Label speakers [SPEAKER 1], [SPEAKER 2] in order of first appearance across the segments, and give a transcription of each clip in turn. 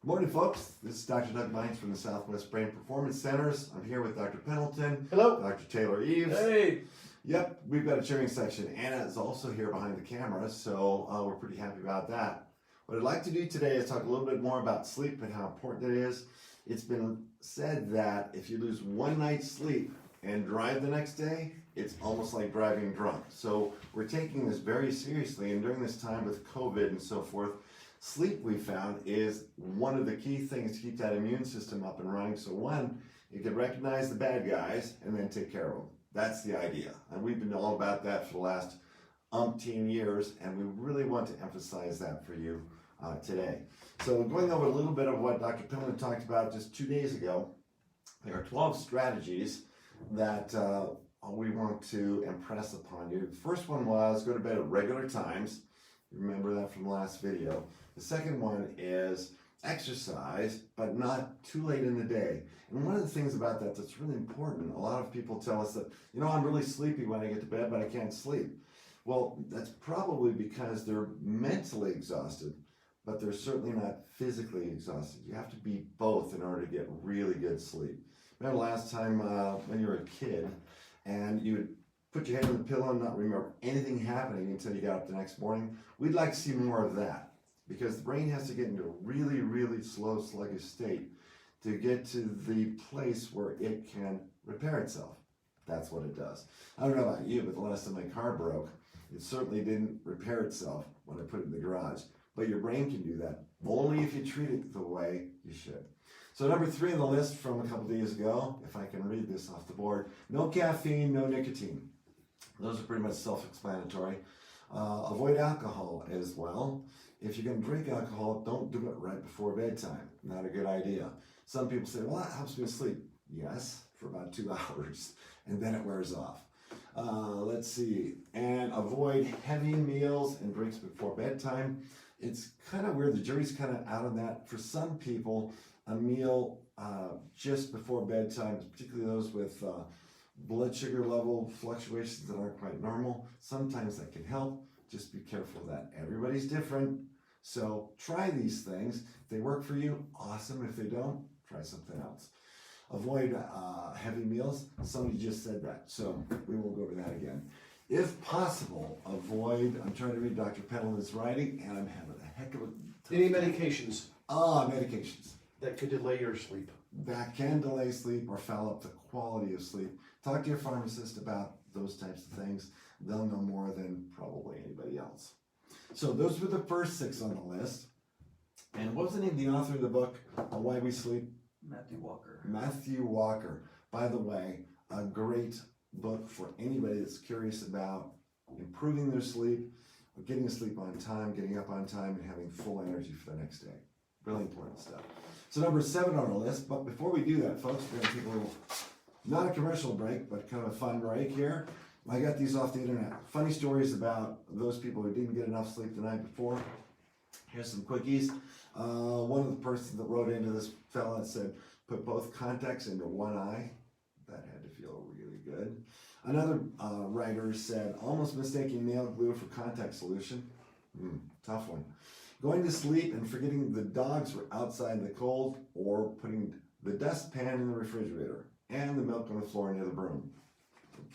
[SPEAKER 1] Morning, folks. This is Dr. Doug Meints from the Southwest Brain Performance Centers. I'm here with Dr. Pendleton.
[SPEAKER 2] Hello.
[SPEAKER 1] Dr. Taylor Eves.
[SPEAKER 2] Hey.
[SPEAKER 1] Yep, we've got a cheering section. Anna is also here behind the camera, so we're pretty happy about that. What I'd like to do today is talk a little bit more about sleep and how important it is. It's been said that if you lose one night's sleep and drive the next day, it's almost like driving drunk. So we're taking this very seriously, and during this time with COVID and so forth, sleep, we found, is one of the key things to keep that immune system up and running. So one, you can recognize the bad guys and then take care of them. That's the idea. And we've been all about that for the last umpteen years, and we really want to emphasize that for you today. So going over a little bit of what Dr. Pendleton talked about just 2 days ago, there are 12 strategies that we want to impress upon you. The first one was go to bed at regular times. You remember that from the last video. The second one is exercise, but not too late in the day. And one of the things about that that's really important, a lot of people tell us that, you know, I'm really sleepy when I get to bed, but I can't sleep. Well, that's probably because they're mentally exhausted, but they're certainly not physically exhausted. You have to be both in order to get really good sleep. Remember last time when you were a kid and you would put your head on the pillow and not remember anything happening until you got up the next morning? We'd like to see more of that, because the brain has to get into a really, really slow, sluggish state to get to the place where it can repair itself. That's what it does. I don't know about you, but the last time my car broke, it certainly didn't repair itself when I put it in the garage. But your brain can do that, only if you treat it the way you should. So number 3 on the list from a couple days ago, if I can read this off the board, no caffeine, no nicotine. Those are pretty much self-explanatory. Avoid alcohol as well. If you're going to drink alcohol, don't do it right before bedtime. Not a good idea. Some people say, well, that helps me sleep. Yes, for about 2 hours, and then it wears off. Let's see. And avoid heavy meals and drinks before bedtime. It's kind of weird. The jury's kind of out on that. For some people, a meal just before bedtime, particularly those with blood sugar level fluctuations that aren't quite normal, sometimes that can help. Just be careful of that. Everybody's different. So try these things. If they work for you, awesome. If they don't, try something else. Avoid heavy meals. Somebody just said that, so we won't go over that again. If possible, avoid, I'm trying to read Dr. Pendleton's writing, and I'm having a heck of a time.
[SPEAKER 2] Any medications
[SPEAKER 1] Medications.
[SPEAKER 2] that could delay your sleep?
[SPEAKER 1] That can delay sleep or foul up the quality of sleep. Talk to your pharmacist about those types of things. They'll know more than probably anybody else. So those were the first 6 on the list. And what was the name of the author of the book, Why We Sleep?
[SPEAKER 3] Matthew Walker.
[SPEAKER 1] Matthew Walker. By the way, a great book for anybody that's curious about improving their sleep, getting to sleep on time, getting up on time, and having full energy for the next day. Really important stuff. So number 7 on our list, but before we do that, folks, we're going to take a little, not a commercial break, but kind of a fun break here. I got these off the internet. Funny stories about those people who didn't get enough sleep the night before. Here's some quickies. One of the persons that wrote into this fella said, put both contacts into one eye. That had to feel really good. Another writer said, almost mistaking nail glue for contact solution. Tough one. Going to sleep and forgetting the dogs were outside in the cold, or putting the dustpan in the refrigerator and the milk on the floor near the broom.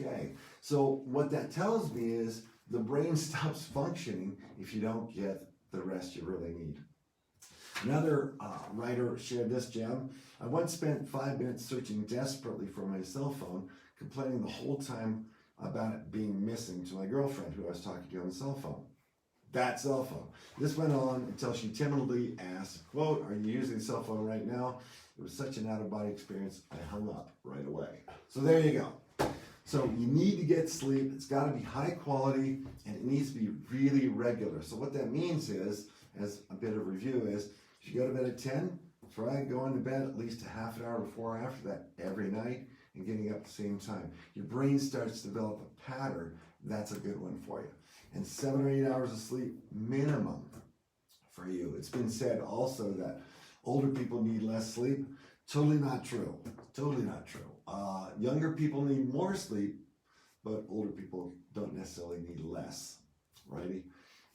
[SPEAKER 1] Okay, so what that tells me is the brain stops functioning if you don't get the rest you really need. Another writer shared this gem. I once spent 5 minutes searching desperately for my cell phone, complaining the whole time about it being missing to my girlfriend who I was talking to on the cell phone. That cell phone. This went on until she timidly asked, quote, are you using the cell phone right now? It was such an out-of-body experience, I hung up right away. So there you go. So you need to get sleep. It's got to be high quality, and it needs to be really regular. So what that means is, as a bit of review is, if you go to bed at 10, try going to bed at least a half an hour before or after that every night and getting up at the same time. Your brain starts to develop a pattern. That's a good one for you. And 7 or 8 hours of sleep minimum for you. It's been said also that older people need less sleep. Totally not true. Totally not true. Younger people need more sleep, but older people don't necessarily need less, righty?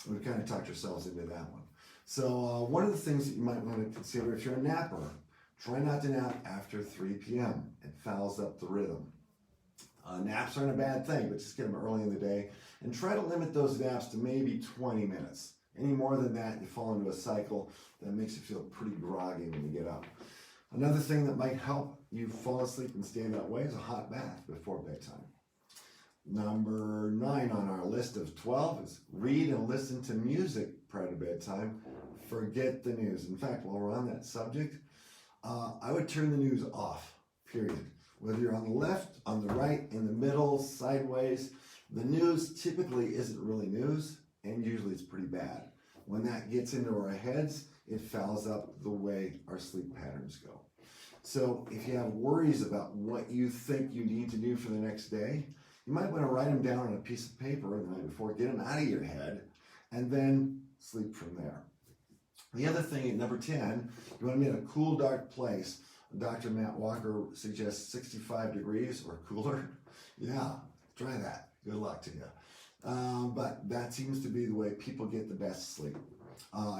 [SPEAKER 1] We kind of talked ourselves into that one. So one of the things that you might want to consider if you're a napper, try not to nap after 3 p.m. It fouls up the rhythm. Naps aren't a bad thing, but just get them early in the day and try to limit those naps to maybe 20 minutes. Any more than that, you fall into a cycle that makes you feel pretty groggy when you get up. Another thing that might help you fall asleep and stay that way is a hot bath before bedtime. Number 9 on our list of 12 is read and listen to music prior to bedtime. Forget the news. In fact, while we're on that subject, I would turn the news off, period. Whether you're on the left, on the right, in the middle, sideways, the news typically isn't really news, and usually it's pretty bad. When that gets into our heads, it fouls up the way our sleep patterns go. So if you have worries about what you think you need to do for the next day, you might want to write them down on a piece of paper the night before, get them out of your head, and then sleep from there. The other thing at number 10, you want to be in a cool, dark place. Dr. Matt Walker suggests 65 degrees or cooler. Yeah, try that. Good luck to you. But that seems to be the way people get the best sleep.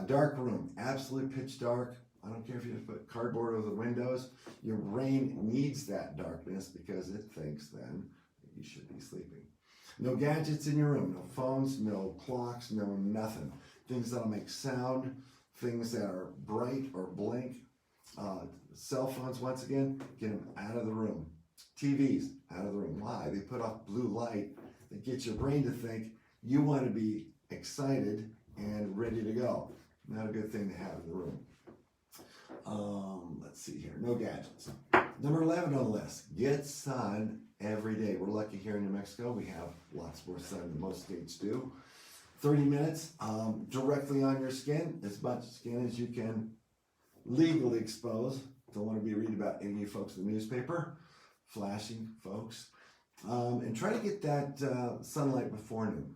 [SPEAKER 1] Dark room, absolute pitch dark. I don't care if you just put cardboard over the windows. Your brain needs that darkness because it thinks then that you should be sleeping. No gadgets in your room, no phones, no clocks, no nothing. Things that'll make sound, things that are bright or blink. Cell phones, once again, get them out of the room. TVs, out of the room. Why? They put off blue light that gets your brain to think you want to be excited and ready to go. Not a good thing to have in the room. Let's see here. No gadgets. Number 11 on the list. Get sun every day. We're lucky here in New Mexico. We have lots more sun than most states do. 30 minutes directly on your skin. As much skin as you can legally expose. Don't want to be reading about any of you folks in the newspaper. Flashing folks. And try to get that sunlight before noon.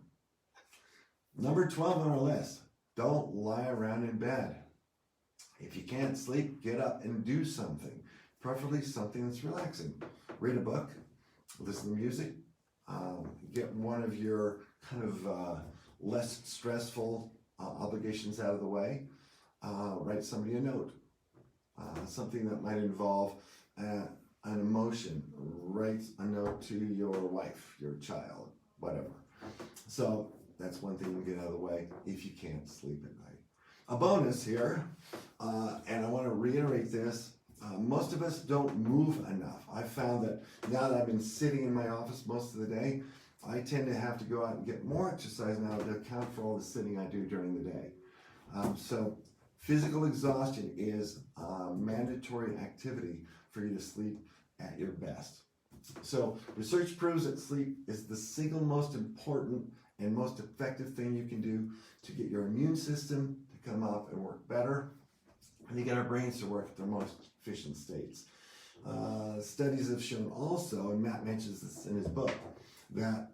[SPEAKER 1] Number 12 on our list. Don't lie around in bed. If you can't sleep, get up and do something. Preferably something that's relaxing. Read a book, listen to music, get one of your kind of less stressful obligations out of the way. Write somebody a note, something that might involve an emotion. Write a note to your wife, your child, whatever. So that's one thing you get out of the way if you can't sleep at night. A bonus here, and I want to reiterate this, most of us don't move enough. I've found that now that I've been sitting in my office most of the day, I tend to have to go out and get more exercise now to account for all the sitting I do during the day. So physical exhaustion is a mandatory activity for you to sleep at your best. So research proves that sleep is the single most important and most effective thing you can do to get your immune system to come up and work better, and to get our brains to work at their most efficient states. Studies have shown also, and Matt mentions this in his book, that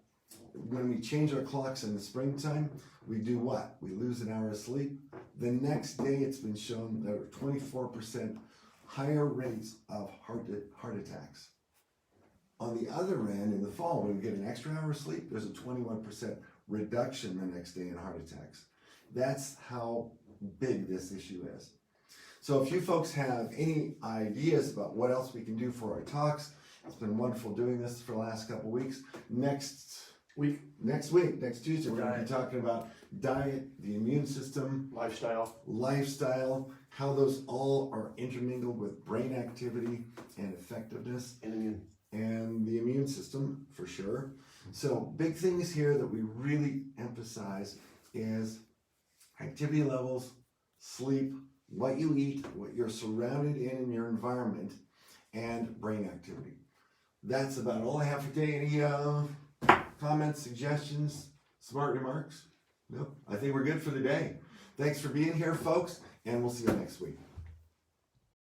[SPEAKER 1] when we change our clocks in the springtime, we do what? We lose an hour of sleep. The next day it's been shown there are 24% higher rates of heart attacks. On the other end, in the fall, when we get an extra hour of sleep, there's a 21% reduction the next day in heart attacks. That's how big this issue is. So if you folks have any ideas about what else we can do for our talks, it's been wonderful doing this for the last couple weeks. Next Tuesday, we're going to be talking about diet, the immune system, lifestyle, how those all are intermingled with brain activity and effectiveness, and the immune system for sure. So big things here that we really emphasize is activity levels, sleep, what you eat, what you're surrounded in your environment, and brain activity. That's about all I have for today. Any comments, suggestions, smart remarks? Nope. I think we're good for the day. Thanks for being here, folks, and we'll see you next week.